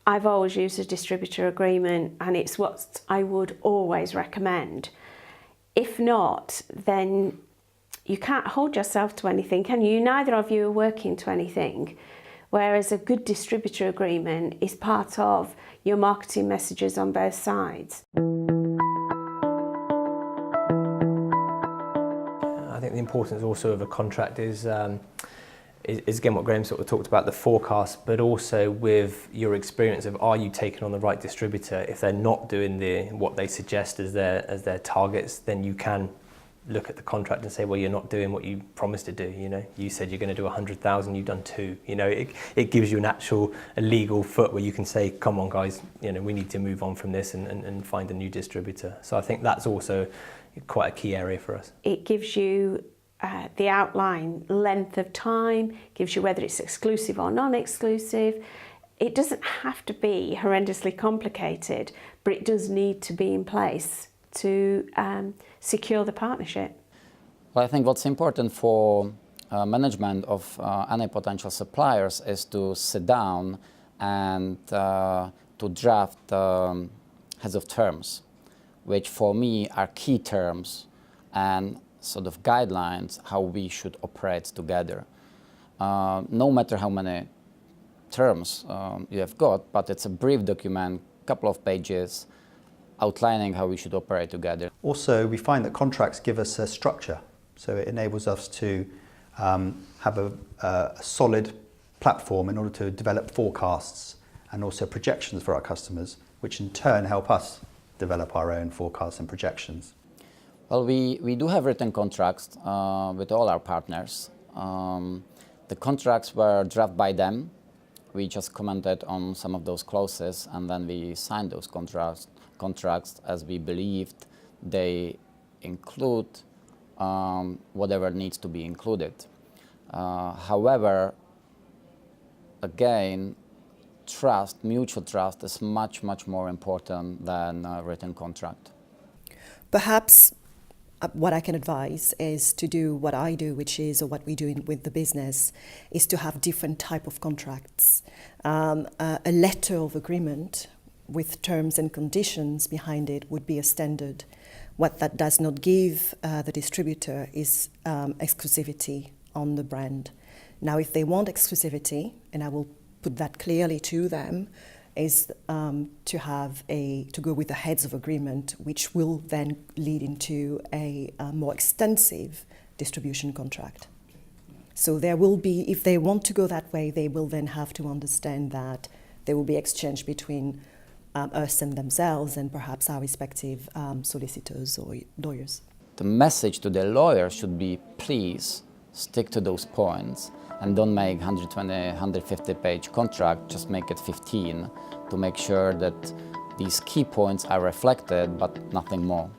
I've always used a distributor agreement, and it's what I would always recommend. If not, then you can't hold yourself to anything, can you? Neither of you are working to anything. Whereas a good distributor agreement is part of your marketing messages on both sides. I think the importance also of a contract is again what Graham sort of talked about, the forecast, but also with your experience of, are you taking on the right distributor? If they're not doing what they suggest as their targets, then you can look at the contract and say, well, you're not doing what you promised to do. You know, you said you're going to do 100,000, you've done 2. You know, it gives you a legal foot where you can say, come on, guys, you know, we need to move on from this and find a new distributor. So I think that's also quite a key area for us. It gives you the outline, length of time, gives you whether it's exclusive or non-exclusive. It doesn't have to be horrendously complicated, but it does need to be in place to secure the partnership. Well, I think what's important for management of any potential suppliers is to sit down and to draft heads of terms, which for me are key terms and sort of guidelines how we should operate together. No matter how many terms you have got, but it's a brief document, couple of pages, outlining how we should operate together. Also, we find that contracts give us a structure, so it enables us to have a solid platform in order to develop forecasts and also projections for our customers, which in turn help us develop our own forecasts and projections. Well, we do have written contracts with all our partners. The contracts were drafted by them. We just commented on some of those clauses, and then we signed those contracts as we believed they include whatever needs to be included. However, again, trust, mutual trust is much, much more important than a written contract. Perhaps what I can advise is to do what I do, which is, or what we do with the business, is to have different type of contracts. A letter of agreement with terms and conditions behind it would be a standard. What that does not give the distributor is exclusivity on the brand. Now, if they want exclusivity, and I will put that clearly to them, is to go with the heads of agreement, which will then lead into a more extensive distribution contract. So there will be, if they want to go that way, they will then have to understand that there will be exchange between us and themselves, and perhaps our respective solicitors or lawyers. The message to the lawyer should be, please stick to those points and don't make 120, 150 page contract, just make it 15 to make sure that these key points are reflected, but nothing more.